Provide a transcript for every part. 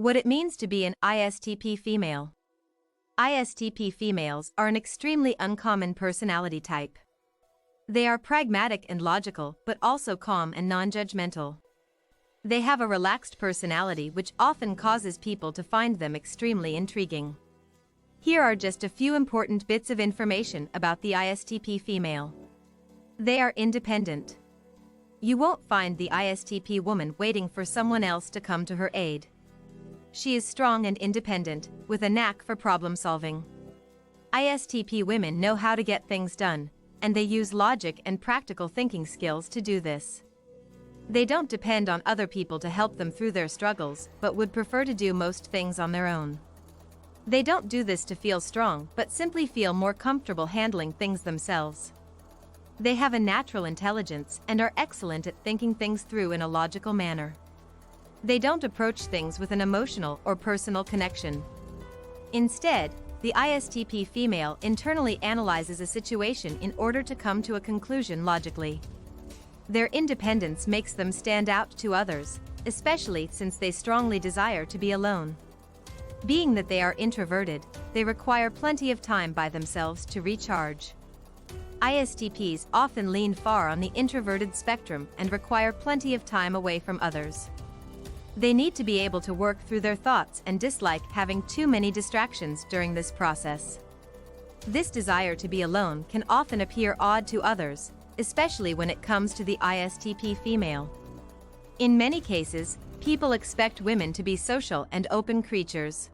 What it means to be an ISTP female. ISTP females are an extremely uncommon personality type. They are pragmatic and logical, but also calm and non-judgmental. They have a relaxed personality which often causes people to find them extremely intriguing. Here are just a few important bits of information about the ISTP female. They are independent. You won't find the ISTP woman waiting for someone else to come to her aid. She is strong and independent, with a knack for problem solving. ISTP women know how to get things done, and they use logic and practical thinking skills to do this. They don't depend on other people to help them through their struggles, but would prefer to do most things on their own. They don't do this to feel strong, but simply feel more comfortable handling things themselves. They have a natural intelligence and are excellent at thinking things through in a logical manner. They don't approach things with an emotional or personal connection. Instead, the ISTP female internally analyzes a situation in order to come to a conclusion logically. Their independence makes them stand out to others, especially since they strongly desire to be alone. Being that they are introverted, they require plenty of time by themselves to recharge. ISTPs often lean far on the introverted spectrum and require plenty of time away from others. They need to be able to work through their thoughts and dislike having too many distractions during this process. This desire to be alone can often appear odd to others, especially when it comes to the ISTP female. In many cases, people expect women to be social and open creatures.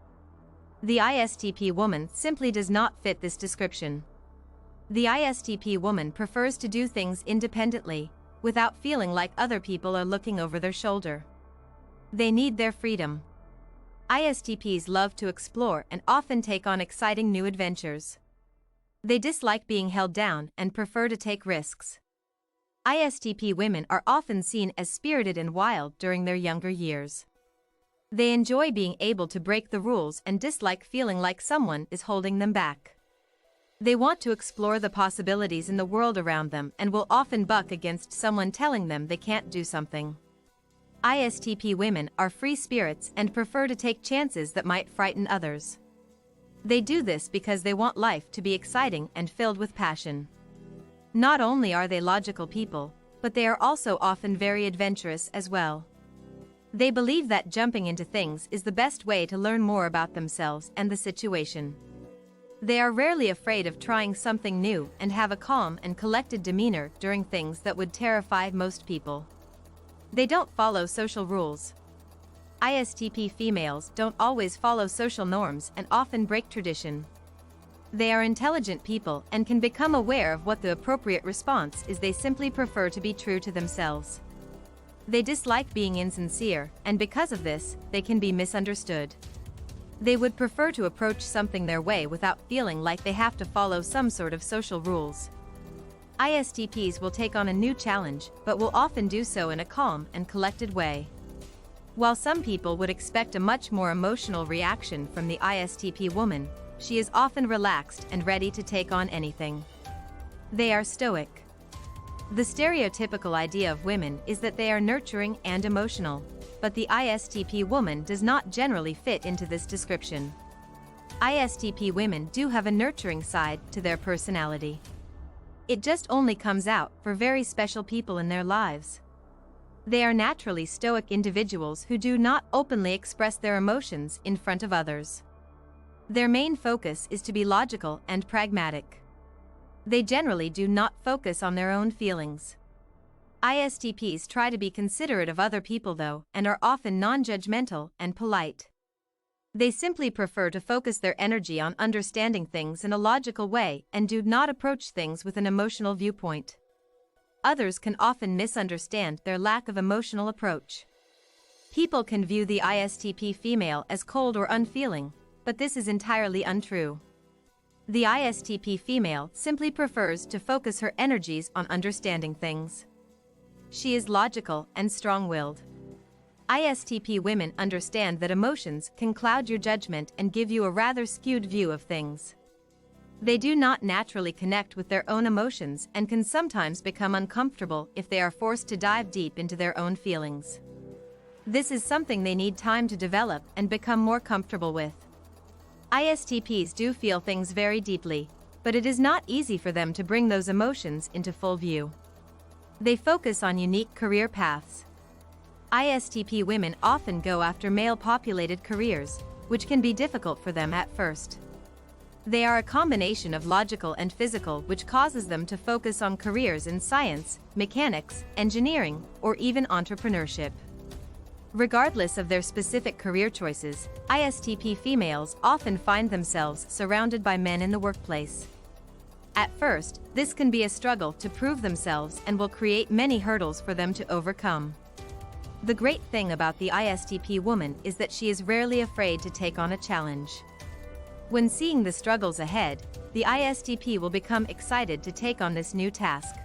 The ISTP woman simply does not fit this description. The ISTP woman prefers to do things independently, without feeling like other people are looking over their shoulder. They need their freedom. ISTPs love to explore and often take on exciting new adventures. They dislike being held down and prefer to take risks. ISTP women are often seen as spirited and wild during their younger years. They enjoy being able to break the rules and dislike feeling like someone is holding them back. They want to explore the possibilities in the world around them and will often buck against someone telling them they can't do something. ISTP women are free spirits and prefer to take chances that might frighten others. They do this because they want life to be exciting and filled with passion. Not only are they logical people, but they are also often very adventurous as well. They believe that jumping into things is the best way to learn more about themselves and the situation. They are rarely afraid of trying something new and have a calm and collected demeanor during things that would terrify most people. They don't follow social rules. ISTP females don't always follow social norms and often break tradition. They are intelligent people and can become aware of what the appropriate response is. They simply prefer to be true to themselves. They dislike being insincere, and because of this, they can be misunderstood. They would prefer to approach something their way without feeling like they have to follow some sort of social rules. ISTPs will take on a new challenge, but will often do so in a calm and collected way. While some people would expect a much more emotional reaction from the ISTP woman, she is often relaxed and ready to take on anything. They are stoic. The stereotypical idea of women is that they are nurturing and emotional, but the ISTP woman does not generally fit into this description. ISTP women do have a nurturing side to their personality. It just only comes out for very special people in their lives. They are naturally stoic individuals who do not openly express their emotions in front of others. Their main focus is to be logical and pragmatic. They generally do not focus on their own feelings. ISTPs try to be considerate of other people though, and are often non-judgmental and polite. They simply prefer to focus their energy on understanding things in a logical way and do not approach things with an emotional viewpoint. Others can often misunderstand their lack of emotional approach. People can view the ISTP female as cold or unfeeling, but this is entirely untrue. The ISTP female simply prefers to focus her energies on understanding things. She is logical and strong-willed. ISTP women understand that emotions can cloud your judgment and give you a rather skewed view of things. They do not naturally connect with their own emotions and can sometimes become uncomfortable if they are forced to dive deep into their own feelings. This is something they need time to develop and become more comfortable with. ISTPs do feel things very deeply, but it is not easy for them to bring those emotions into full view. They focus on unique career paths. ISTP women often go after male-populated careers, which can be difficult for them at first. They are a combination of logical and physical, which causes them to focus on careers in science, mechanics, engineering, or even entrepreneurship. Regardless of their specific career choices, ISTP females often find themselves surrounded by men in the workplace. At first, this can be a struggle to prove themselves and will create many hurdles for them to overcome. The great thing about the ISTP woman is that she is rarely afraid to take on a challenge. When seeing the struggles ahead, the ISTP will become excited to take on this new task.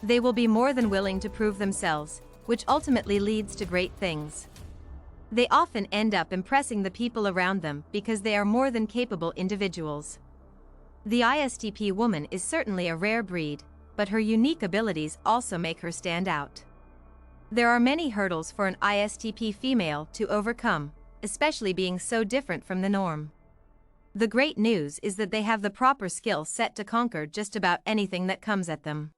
They will be more than willing to prove themselves, which ultimately leads to great things. They often end up impressing the people around them because they are more than capable individuals. The ISTP woman is certainly a rare breed, but her unique abilities also make her stand out. There are many hurdles for an ISTP female to overcome, especially being so different from the norm. The great news is that they have the proper skill set to conquer just about anything that comes at them.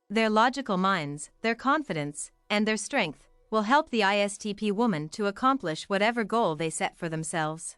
Their logical minds, their confidence, and their strength will help the ISTP woman to accomplish whatever goal they set for themselves.